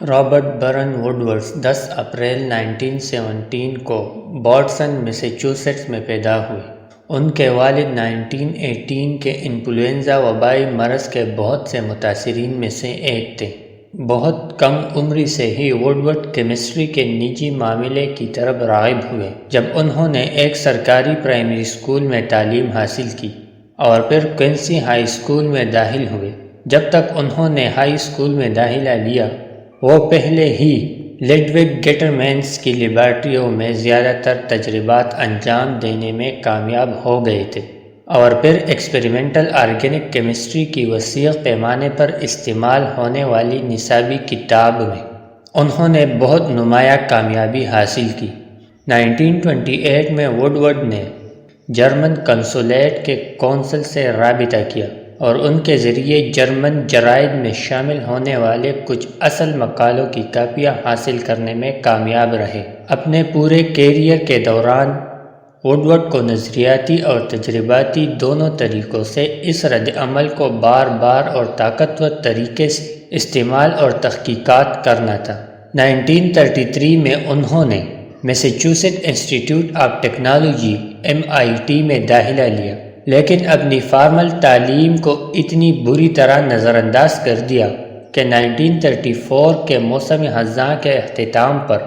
Robert burn Woodward 10 April 1917 کو Boston میساچیوسیٹس میں پیدا ہوئے۔ ان کے والد 1918 کے انفلوئنزا وبائی مرض کے بہت سے متاثرین میں سے ایک تھے۔ بہت کم عمری سے ہی ووڈورڈ کیمسٹری کے نجی معاملے کی طرف راغب ہوئے جب انہوں نے ایک سرکاری پرائمری اسکول میں تعلیم حاصل کی اور پھر کوئنسی ہائی اسکول میں داخل ہوئے۔ جب تک انہوں نے ہائی اسکول میں داخلہ لیا وہ پہلے ہی لیڈوگ گیٹرمینس کی لیبارٹریوں میں زیادہ تر تجربات انجام دینے میں کامیاب ہو گئے تھے اور پھر ایکسپیریمنٹل آرگینک کیمسٹری کی وسیع پیمانے پر استعمال ہونے والی نصابی کتاب میں انہوں نے بہت نمایاں کامیابی حاصل کی۔ 1928 میں ووڈورڈ نے جرمن کنسولیٹ کے کونسل سے رابطہ کیا اور ان کے ذریعے جرمن جرائد میں شامل ہونے والے کچھ اصل مقالوں کی کاپیاں حاصل کرنے میں کامیاب رہے۔ اپنے پورے کیریئر کے دوران ووڈورڈ کو نظریاتی اور تجرباتی دونوں طریقوں سے اس رد عمل کو بار بار اور طاقتور طریقے سے استعمال اور تحقیقات کرنا تھا۔ 1933 میں انہوں نے میساچیوسیٹس انسٹی ٹیوٹ آف ٹیکنالوجی MIT میں داخلہ لیا، لیکن اپنی فارمل تعلیم کو اتنی بری طرح نظر انداز کر دیا کہ 1934 کے موسم خزاں کے اختتام پر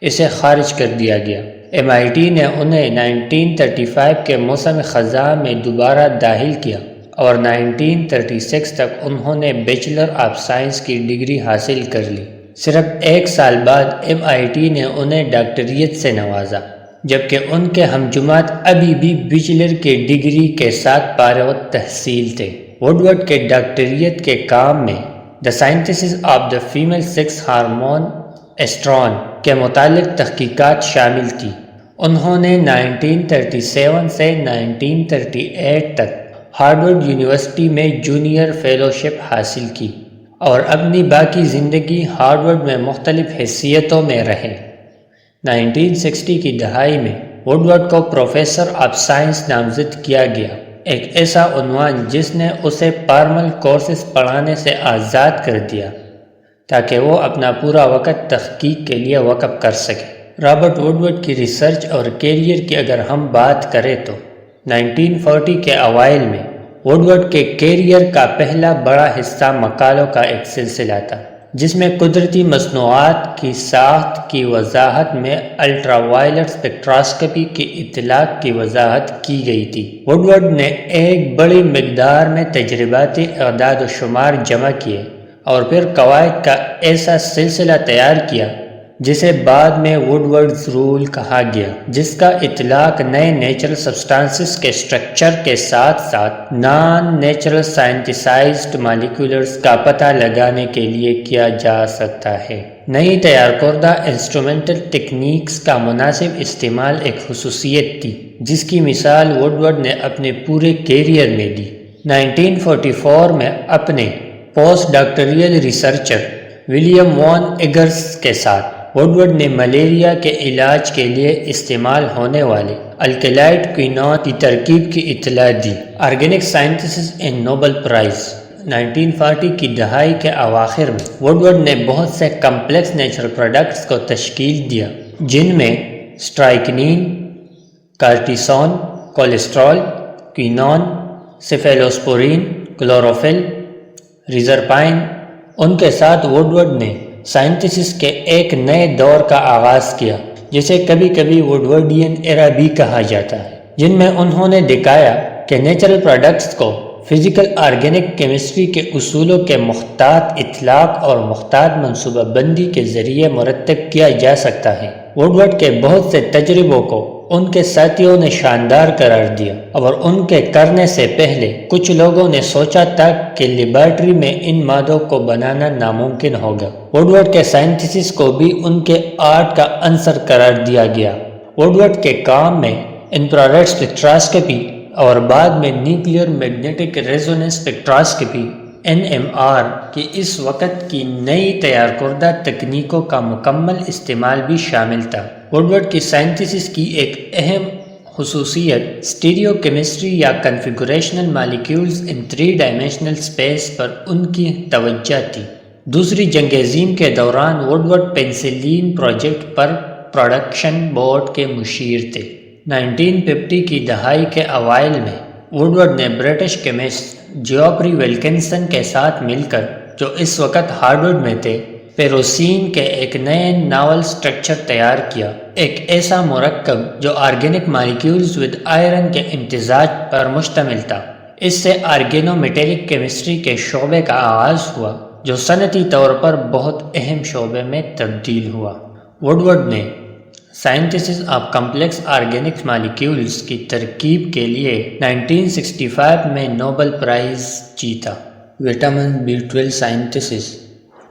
اسے خارج کر دیا گیا۔ MIT نے انہیں 1935 کے موسم خزاں میں دوبارہ داخل کیا اور 1936 تک انہوں نے بیچلر آف سائنس کی ڈگری حاصل کر لی۔ صرف ایک سال بعد MIT نے انہیں ڈاکٹریٹ سے نوازا، جبکہ ان کے ہمجماعت ابھی بھی بیچلر کی ڈگری کے ساتھ فارغ التحصیل تھے۔ ووڈورڈ کے ڈاکٹریٹ کے کام میں the synthesis of the female sex hormone estrone کے متعلق تحقیقات شامل تھی۔ انہوں نے 1937 سے 1938 تک ہارورڈ یونیورسٹی میں جونیئر فیلوشپ حاصل کی اور اپنی باقی زندگی ہارورڈ میں مختلف حیثیتوں میں رہے۔ 1960 کی دہائی میں ووڈورڈ کو پروفیسر آف سائنس نامزد کیا گیا، ایک ایسا عنوان جس نے اسے فارمل کورسز پڑھانے سے آزاد کر دیا تاکہ وہ اپنا پورا وقت تحقیق کے لیے وقف کر سکے۔ رابرٹ ووڈورڈ کی ریسرچ اور کیریئر کی اگر ہم بات کریں تو 1940 کے اوائل میں ووڈورڈ کے کیریئر کا پہلا بڑا حصہ مقالوں کا ایک سلسلہ تھا جس میں قدرتی مصنوعات کی ساخت کی وضاحت میں الٹرا وائلٹ اسپیکٹراسکوپی کی اطلاق کی وضاحت کی گئی تھی۔ ووڈورڈ نے ایک بڑی مقدار میں تجرباتی اعداد و شمار جمع کیے اور پھر قواعد کا ایسا سلسلہ تیار کیا جسے بعد میں ووڈورڈز رول کہا گیا، جس کا اطلاق نئے نیچرل سبسٹانسز کے اسٹرکچر کے ساتھ ساتھ نان نیچرل سائنٹیسائزڈ مالیکولرز کا پتہ لگانے کے لیے کیا جا سکتا ہے۔ نئی تیار کردہ انسٹرومنٹل ٹیکنیکس کا مناسب استعمال ایک خصوصیت تھی جس کی مثال ووڈورڈ نے اپنے پورے کیریئر میں دی۔ 1944 میں اپنے پوسٹ ڈاکٹریل ریسرچر ولیم وان ایگرز کے ساتھ ووڈورڈ نے ملیریا کے علاج کے لیے استعمال ہونے والے الکلائڈ کوئنون کی ترکیب کی اطلاع دی۔ آرگینک سائنسز ان نوبل پرائز 1940 کی دہائی کے اواخر میں ووڈورڈ نے بہت سے کمپلیکس نیچرل پروڈکٹس کو تشکیل دیا جن میں اسٹرائکنین، کارٹیسون، کولیسٹرول، کوئنون، سیفیلوسپورین، کلوروفل، ریزرپائن۔ ان کے ساتھ ووڈورڈ نے سائنتھسس کے ایک نئے دور کا آغاز کیا جسے کبھی کبھی ووڈورڈین ایرا بھی کہا جاتا ہے، جن میں انہوں نے دکھایا کہ نیچرل پروڈکٹس کو فزیکل آرگینک کیمسٹری کے اصولوں کے محتاط اطلاق اور محتاط منصوبہ بندی کے ذریعے مرتب کیا جا سکتا ہے۔ ووڈورڈ کے بہت سے تجربوں کو ان کے ساتھیوں نے شاندار قرار دیا اور ان کے کرنے سے پہلے کچھ لوگوں نے سوچا تھا کہ لیبارٹری میں ان مادوں کو بنانا ناممکن ہوگا۔ ووڈورڈ کے سائنتھسس کو بھی ان کے آرٹ کا عنصر قرار دیا گیا۔ ووڈورڈ کے کام میں انفراریڈ اسپیکٹراسکوپی اور بعد میں نیوکلیئر میگنیٹک ریزوننس اسپیکٹراسکوپی NMR کی اس وقت کی نئی تیار کردہ تکنیکوں کا مکمل استعمال بھی شامل تھا۔ ووڈورڈ کی سائنتھسس کی ایک اہم خصوصیت اسٹیریو کیمسٹری یا کنفیگوریشنل مالیکیولز ان 3 ڈائمینشنل اسپیس پر ان کی توجہ تھی۔ دوسری جنگ عظیم کے دوران ووڈورڈ پینسلین پروجیکٹ پر پروڈکشن بورڈ کے مشیر تھے۔ 1950 کی دہائی کے اوائل میں ووڈورڈ نے برٹش کیمسٹ جیوفری ولکنسن کے ساتھ مل کر، جو اس وقت ہارورڈ میں تھے، پیروسین کے ایک نئے ناول سٹرکچر تیار کیا، ایک ایسا مرکب جو آرگینک مالیکیولز ود آئرن کے امتزاج پر مشتمل تھا۔ اس سے آرگینو میٹیلک کیمسٹری کے شعبے کا آغاز ہوا، جو صنعتی طور پر بہت اہم شعبے میں تبدیل ہوا۔ ووڈورڈ نے synthesis of complex organic molecules کی ترکیب کے لیے 1965 میں نوبل پرائز جیتا۔ Vitamin B12 synthesis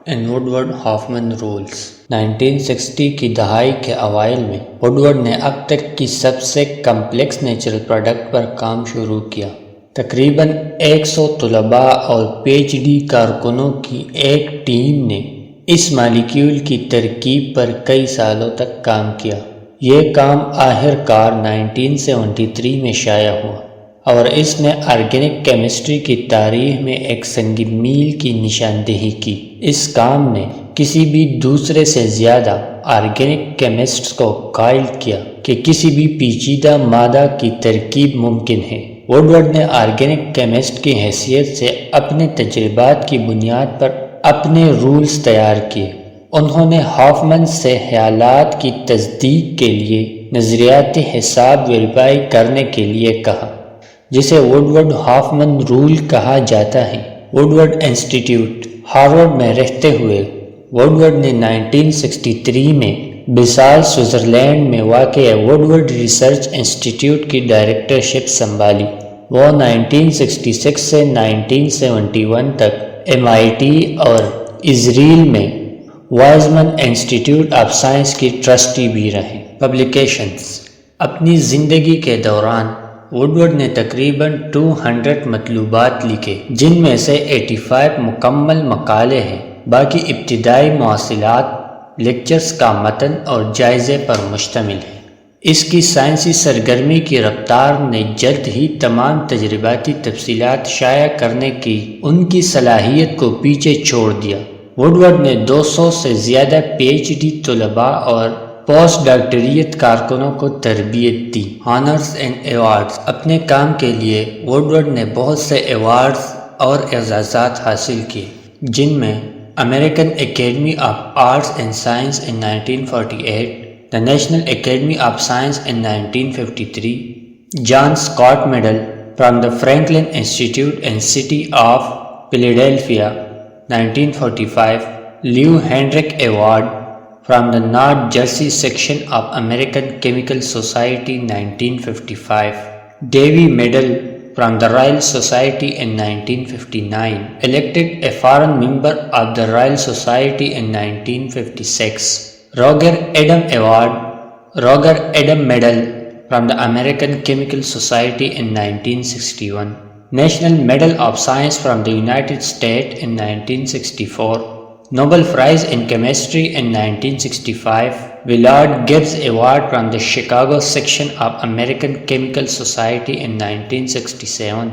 and Woodward Hoffmann rules. 1960 کی دہائی کے اوائل میں ووڈورڈ نے اب تک کی سب سے کمپلیکس نیچرل پروڈکٹ پر کام شروع کیا۔ تقریباً 100 طلباء اور PhD کارکنوں کی ایک ٹیم نے اس مالیکیول کی ترکیب پر کئی سالوں تک کام کیا۔ یہ کام آخر کار 1973 میں شائع ہوا اور اس نے آرگینک کیمسٹری کی تاریخ میں ایک سنگ میل کی نشاندہی کی۔ اس کام نے کسی بھی دوسرے سے زیادہ آرگینک کیمسٹس کو قائل کیا کہ کسی بھی پیچیدہ مادہ کی ترکیب ممکن ہے۔ ووڈورڈ نے آرگینک کیمسٹ کی حیثیت سے اپنے تجربات کی بنیاد پر اپنے رولز تیار کیے۔ انہوں نے ہافمن سے خیالات کی تصدیق کے لیے نظریاتی حساب ویریفائی کرنے کے لیے کہا، جسے ووڈورڈ ہافمن رول کہا جاتا ہے۔ ووڈورڈ انسٹیٹیوٹ ہارورڈ میں رہتے ہوئے ووڈورڈ نے 1963 میں بیسال سوئٹزرلینڈ میں واقع ووڈورڈ ریسرچ انسٹیٹیوٹ کی ڈائریکٹرشپ سنبھالی۔ وہ 1966 سے 1971 تک MIT اور اسرائیل میں وائزمن انسٹیٹیوٹ آف سائنس کی ٹرسٹی بھی رہے۔ پبلیکیشنز۔ اپنی زندگی کے دوران ووڈورڈ نے تقریباً 200 مطلوبات لکھے، جن میں سے 85 مکمل مقالے ہیں، باقی ابتدائی مواصلات، لیکچرز کا متن اور جائزے پر مشتمل ہے۔ اس کی سائنسی سرگرمی کی رفتار نے جلد ہی تمام تجرباتی تفصیلات شائع کرنے کی ان کی صلاحیت کو پیچھے چھوڑ دیا۔ ووڈورڈ نے 200 سے زیادہ PhD طلباء اور پوسٹ ڈاکٹریٹ کارکنوں کو تربیت دی۔ Honours and awards. اپنے کام کے لیے ووڈورڈ نے بہت سے ایوارڈز اور اعزازات حاصل کیے، جن میں American Academy of Arts and Science in 1948، the National Academy of Science in 1953، John Scott Medal from the Franklin Institute and City of Philadelphia 1945، Leo Hendrik Award from the North Jersey section of American Chemical Society 1955، Davy medal from the Royal Society in 1959، elected a foreign member of the Royal Society in 1956، Roger Adam Award, Roger Adam Medal from the American Chemical Society in 1961، National Medal of Science from the United States in 1964، Nobel Prize in Chemistry in 1965، Willard Gibbs Award from the Chicago section of American Chemical Society in 1967،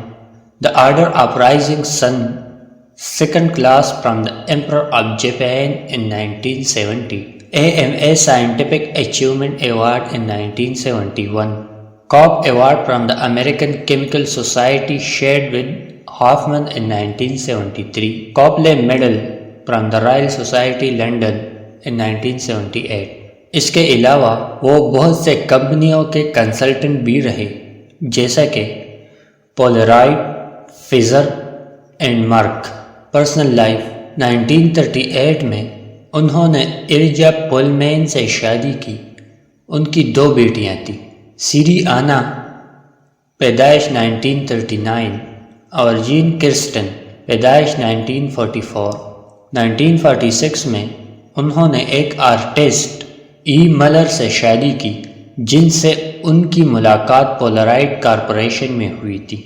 the Order of Rising Sun second class from the Emperor of Japan in 1970، AMA Scientific Achievement Award in 1971، Kopp Award from the American Chemical Society shared with Hoffman in 1973، Copley Medal from the Royal Society London in 1978۔ اس کے علاوہ وہ بہت سے کمپنیوں کے consultant بھی رہے، جیسا کہ Polaroid, Pfizer and Merck. Personal life. 1938 میں انہوں نے ارجا پولمین سے شادی کی۔ ان کی 2 بیٹیاں تھیں، سیری آنا پیدائش 1939 اور جین کرسٹن پیدائش 1944۔ 1946 میں انہوں نے ایک آرٹسٹ ملر سے شادی کی، جن سے ان کی ملاقات پولرائڈ کارپوریشن میں ہوئی تھی۔